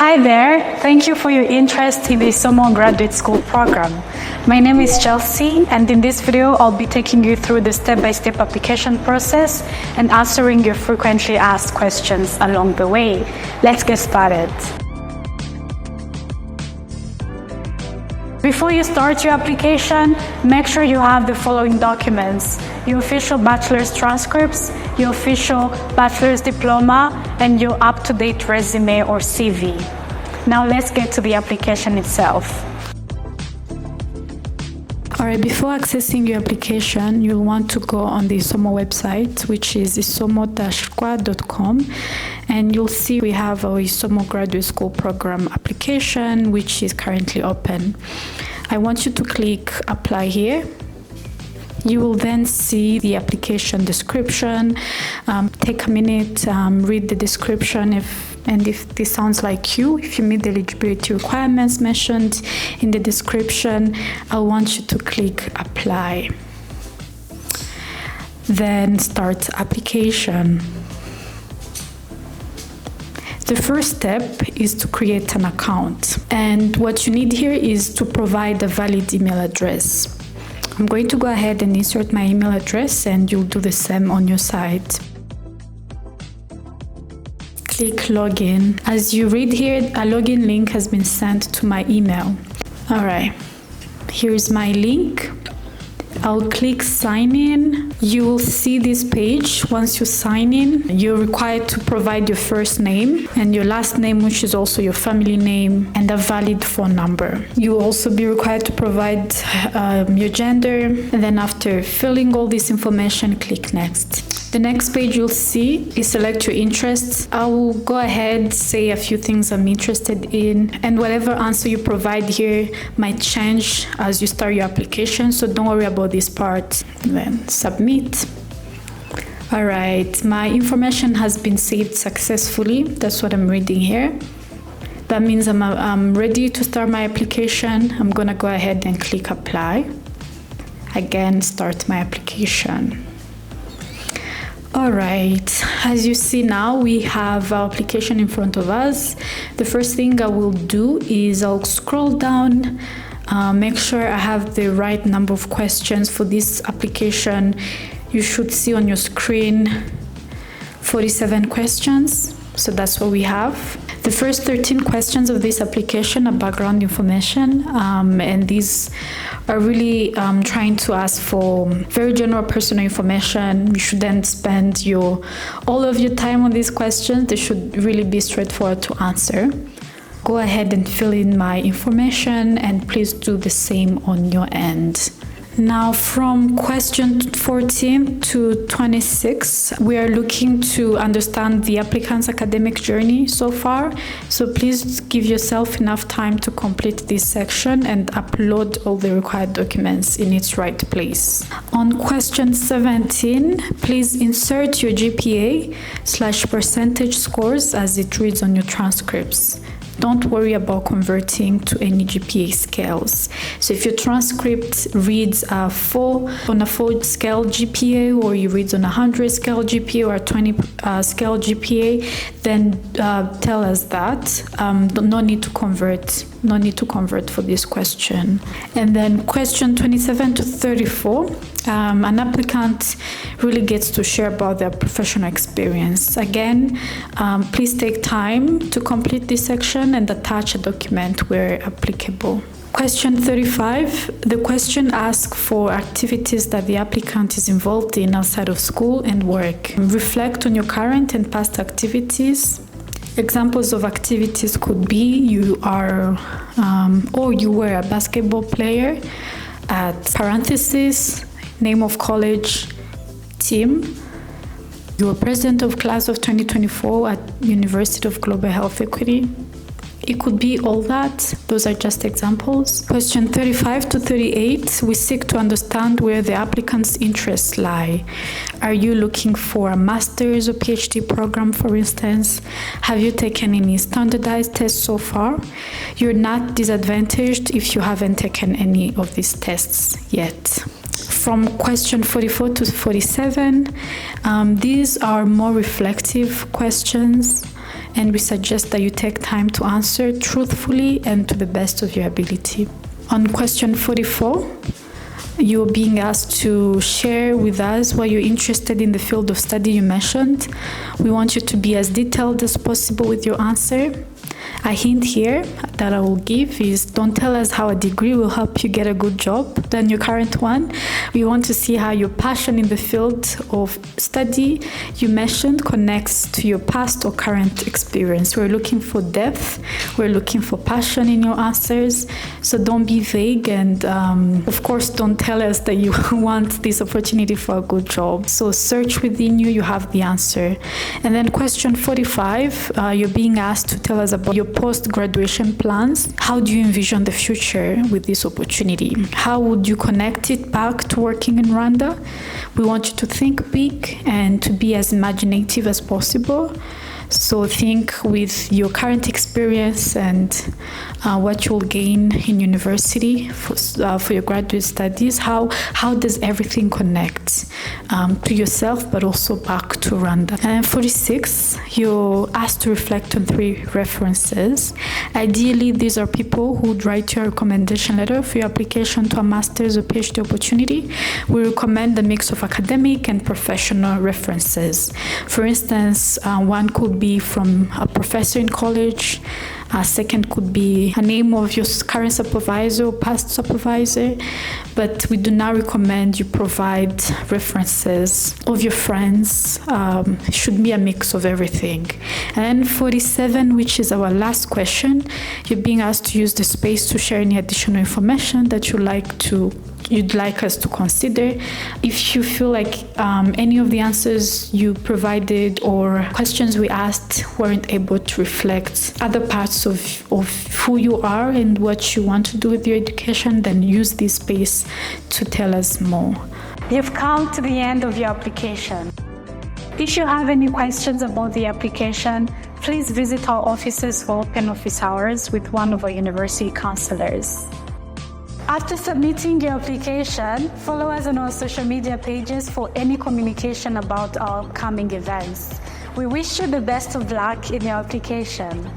Hi there, thank you for your interest in the Isomo Graduate School program. My name is Chelsea, and in this video I'll be taking you through the step-by-step application process and answering your frequently asked questions along the way. Let's get started. Before you start your application, make sure you have the following documents: your official bachelor's transcripts, your official bachelor's diploma, and your up-to-date resume or CV. Now let's get to the application itself. Alright, before accessing your application, you'll want to go on the Isomo website, which is isomo-squad.com, and you'll see we have our Isomo Graduate School Program application, which is currently open. I want you to click Apply here. You will then see the application description. Take a minute, read the description if this sounds like you, if you meet the eligibility requirements mentioned in the description. I want you to click Apply. Then start application. The first step is to create an account. And what you need here is to provide a valid email address. I'm going to go ahead and insert my email address, and you'll do the same on your side. Click Login. As you read here, a login link has been sent to my email. Alright, here's my link. I'll click Sign In. You will see this page. Once you sign in, you're required to provide your first name and your last name, which is also your family name, and a valid phone number. You will also be required to provide your gender, and then after filling all this information, click Next. The next page you'll see is select your interests. I will go ahead, say a few things I'm interested in, and whatever answer you provide here might change as you start your application, so don't worry about this part. Then submit. All right, my information has been saved successfully. That's what I'm reading here. That means I'm ready to start my application. I'm gonna go ahead and click Apply. Again, start my application. All right, as you see now, we have our application in front of us. The first thing I will do is I'll scroll down, make sure I have the right number of questions for this application. You should see on your screen 47 questions. So that's what we have. The first 13 questions of this application are background information, and these are really trying to ask for very general personal information. You shouldn't spend all of your time on these questions. They should really be straightforward to answer. Go ahead and fill in my information, and please do the same on your end. Now, from question 14 to 26, we are looking to understand the applicant's academic journey so far. So please give yourself enough time to complete this section and upload all the required documents in its right place. On question 17, please insert your GPA/percentage scores as it reads on your transcripts. Don't worry about converting to any GPA scales. So if your transcript reads on a 4 scale GPA, or you read on a 100 scale GPA or a 20 scale GPA, then tell us that. No need to convert. No need to convert for this question. And then question 27 to 34, an applicant really gets to share about their professional experience. Again, please take time to complete this section and attach a document where applicable. Question 35, the question asks for activities that the applicant is involved in outside of school and work. Reflect on your current and past activities. Examples of activities could be you were a basketball player at parentheses, name of college, team. You were president of class of 2024 at University of Global Health Equity. It could be all that. Those are just examples. Question 35 to 38, we seek to understand where the applicant's interests lie. Are you looking for a master's or PhD program, for instance? Have you taken any standardized tests so far? You're not disadvantaged if you haven't taken any of these tests yet. From question 44 to 47, these are more reflective questions. and we suggest that you take time to answer truthfully and to the best of your ability. On question 44, you're being asked to share with us why you're interested in the field of study you mentioned. We want you to be as detailed as possible with your answer. A hint here that I will give is, don't tell us how a degree will help you get a good job than your current one. We want to see how your passion in the field of study you mentioned connects to your past or current experience. We're looking for depth. We're looking for passion in your answers. So don't be vague, and of course, don't tell us that you want this opportunity for a good job. So search within you, you have the answer. And then question 45, you're being asked to tell us about your post-graduation plans. How do you envision the future with this opportunity? How would you connect it back to working in Rwanda? We want you to think big and to be as imaginative as possible. So think with your current experience and what you'll gain in university for your graduate studies. How does everything connect to yourself, but also back to Rwanda? And 46, you're asked to reflect on 3 references. Ideally, these are people who would write your recommendation letter for your application to a master's or PhD opportunity. We recommend a mix of academic and professional references. For instance, one could be from a professor in college. A second could be a name of your current supervisor or past supervisor, but we do not recommend you provide references of your friends. It should be a mix of everything. And 47, which is our last question, you're being asked to use the space to share any additional information that you'd like us to consider. If you feel like any of the answers you provided or questions we asked weren't able to reflect other parts of who you are and what you want to do with your education, then use this space to tell us more. You've come to the end of your application. If you have any questions about the application, please visit our offices for open office hours with one of our university counselors. After submitting your application, follow us on our social media pages for any communication about our upcoming events. We wish you the best of luck in your application.